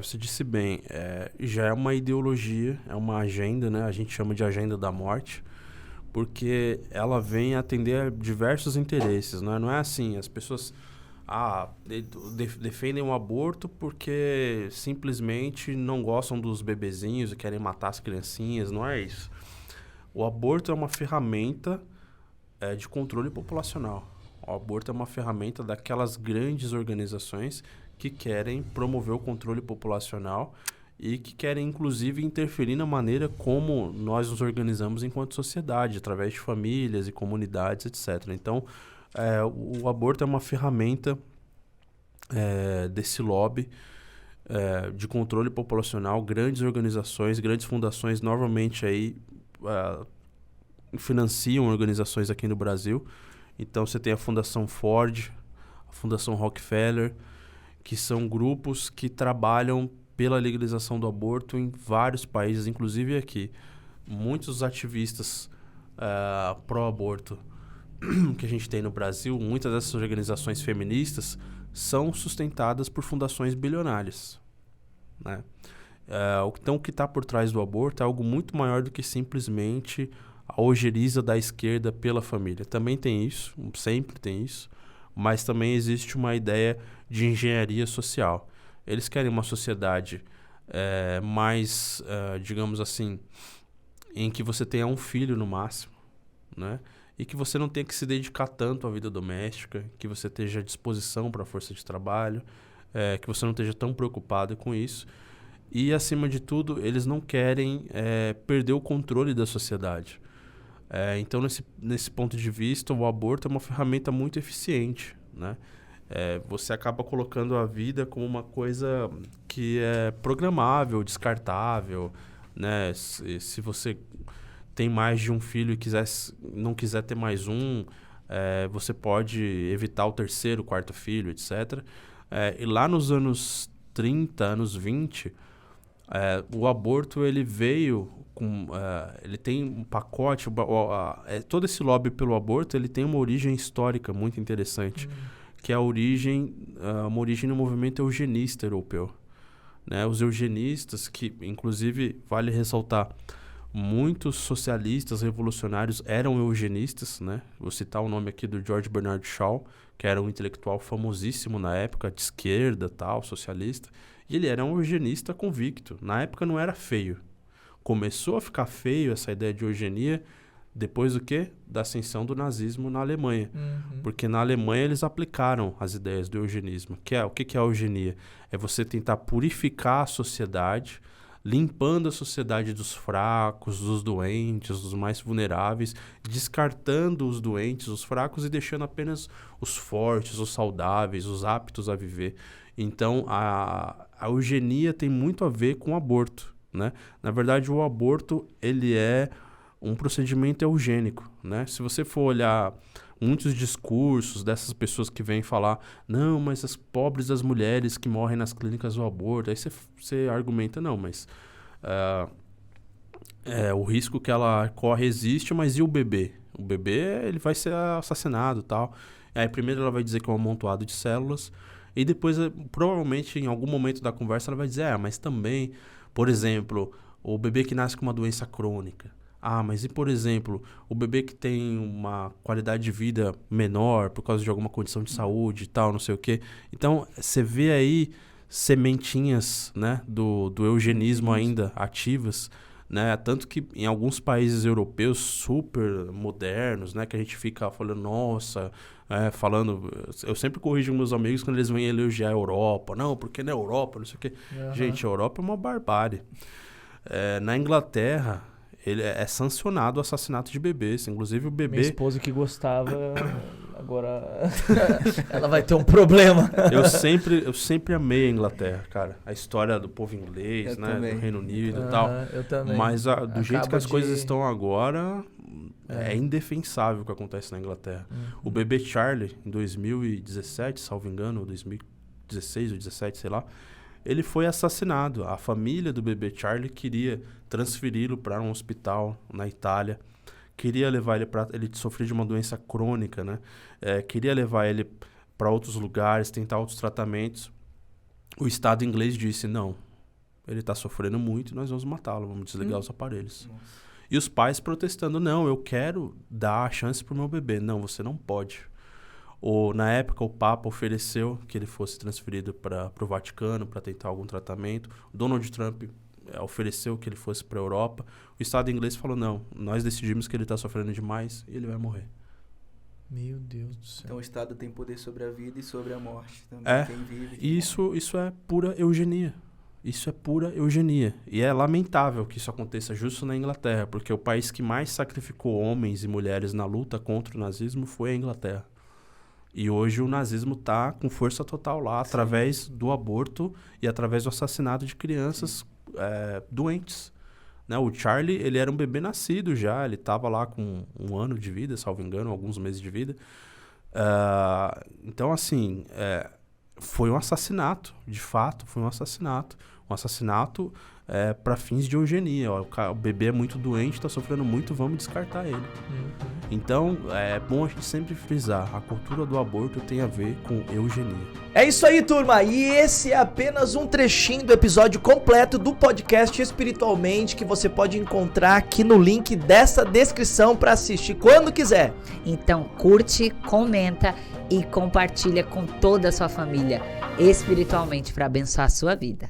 Você disse bem, já é uma ideologia, é uma agenda, né? A gente chama de agenda da morte, porque ela vem atender a diversos interesses, né? Não é assim, as pessoas defendem o aborto porque simplesmente não gostam dos bebezinhos e querem matar as criancinhas, não é isso. O aborto é uma ferramenta de controle populacional. O aborto é uma ferramenta daquelas grandes organizações que querem promover o controle populacional e que querem, inclusive, interferir na maneira como nós nos organizamos enquanto sociedade, através de famílias e comunidades, etc. Então, o aborto é uma ferramenta desse lobby de controle populacional, grandes organizações, grandes fundações, normalmente aí financiam organizações aqui no Brasil. Então você tem a Fundação Ford, a Fundação Rockefeller, que são grupos que trabalham pela legalização do aborto em vários países, inclusive aqui. Muitos ativistas pró-aborto que a gente tem no Brasil, muitas dessas organizações feministas são sustentadas por fundações bilionárias, né? Então, o que está por trás do aborto é algo muito maior do que simplesmente a ojeriza da esquerda pela família. Também tem isso, sempre tem isso, mas também existe uma ideia de engenharia social. Eles querem uma sociedade mais, digamos assim, em que você tenha um filho no máximo, né? E que você não tenha que se dedicar tanto à vida doméstica, que você esteja à disposição para a força de trabalho, que você não esteja tão preocupado com isso. E, acima de tudo, eles não querem perder o controle da sociedade. Então, nesse ponto de vista, o aborto é uma ferramenta muito eficiente, né? Você acaba colocando a vida como uma coisa que é programável, descartável, né? Se você tem mais de um filho e não quiser ter mais um, você pode evitar o terceiro, quarto filho, etc. E lá nos anos 30, anos 20, o aborto ele veio com... ele tem um pacote... todo esse lobby pelo aborto ele tem uma origem histórica muito interessante, que é uma origem no movimento eugenista europeu, né? Os eugenistas, que inclusive vale ressaltar, muitos socialistas revolucionários eram eugenistas, né? Vou citar o nome aqui do George Bernard Shaw, que era um intelectual famosíssimo na época, de esquerda, tal, socialista. E ele era um eugenista convicto. Na época não era feio. Começou a ficar feio essa ideia de eugenia depois do quê? Da ascensão do nazismo na Alemanha. Porque na Alemanha eles aplicaram as ideias do eugenismo. O que é a eugenia? É você tentar purificar a sociedade, limpando a sociedade dos fracos, dos doentes, dos mais vulneráveis, descartando os doentes, os fracos e deixando apenas os fortes, os saudáveis, os aptos a viver. Então, a eugenia tem muito a ver com o aborto, né? Na verdade, o aborto ele é um procedimento eugênico, né? Se você for olhar muitos discursos dessas pessoas que vêm falar, não, mas as pobres das mulheres que morrem nas clínicas do aborto, aí você argumenta, não, mas o risco que ela corre existe, mas e o bebê? O bebê, ele vai ser assassinado e tal. Aí primeiro ela vai dizer que é um amontoado de células, e depois, provavelmente, em algum momento da conversa, ela vai dizer, mas também, por exemplo, o bebê que nasce com uma doença crônica. Mas e, por exemplo, o bebê que tem uma qualidade de vida menor por causa de alguma condição de saúde e tal, não sei o quê. Então, você vê aí sementinhas, né, do eugenismo ainda ativas, né? Tanto que em alguns países europeus super modernos, né, que a gente fica falando, nossa, falando... Eu sempre corrijo meus amigos quando eles vêm elogiar a Europa. Não, porque na Europa, não sei o quê. Gente, a Europa é uma barbárie. Na Inglaterra... ele é sancionado o assassinato de bebês. Inclusive o bebê... Minha esposa que gostava, agora ela vai ter um problema. Eu sempre amei a Inglaterra, cara. A história do povo inglês, né? Também. Do Reino Unido e tal. Eu também. Mas do jeito que as coisas de... estão agora, é indefensável o que acontece na Inglaterra. O bebê Charlie, em 2017, salvo engano, ou 2016 ou 2017, sei lá, ele foi assassinado. A família do bebê Charlie queria transferi-lo para um hospital na Itália. Queria levar ele para... Ele sofria de uma doença crônica, né? Queria levar ele para outros lugares, tentar outros tratamentos. o Estado inglês disse, não, ele está sofrendo muito e nós vamos matá-lo, vamos desligar os aparelhos. Nossa. E os pais protestando, não, eu quero dar a chance pro meu bebê. Não, você não pode. Na época, o Papa ofereceu que ele fosse transferido para o Vaticano para tentar algum tratamento. O Donald Trump ofereceu que ele fosse para a Europa. O Estado inglês falou, não, nós decidimos que ele está sofrendo demais e ele vai morrer. Meu Deus do céu. Então o Estado tem poder sobre a vida e sobre a morte também. É, Quem vive, e isso é pura eugenia. Isso é pura eugenia. E é lamentável que isso aconteça justo na Inglaterra, porque o país que mais sacrificou homens e mulheres na luta contra o nazismo foi a Inglaterra. E hoje o nazismo está com força total lá, através do aborto e através do assassinato de crianças doentes. Né? O Charlie, ele era um bebê nascido já, ele estava lá com 1 ano de vida, salvo engano, alguns meses de vida. Então, assim, foi um assassinato, de fato, foi um assassinato. Um assassinato para fins de eugenia. Ó, o bebê é muito doente, está sofrendo muito, vamos descartar ele. Então, é bom a gente sempre frisar, a cultura do aborto tem a ver com eugenia. É isso aí, turma. E esse é apenas um trechinho do episódio completo do podcast Espiritualmente, que você pode encontrar aqui no link dessa descrição para assistir quando quiser. Então curte, comenta e compartilha com toda a sua família espiritualmente para abençoar a sua vida.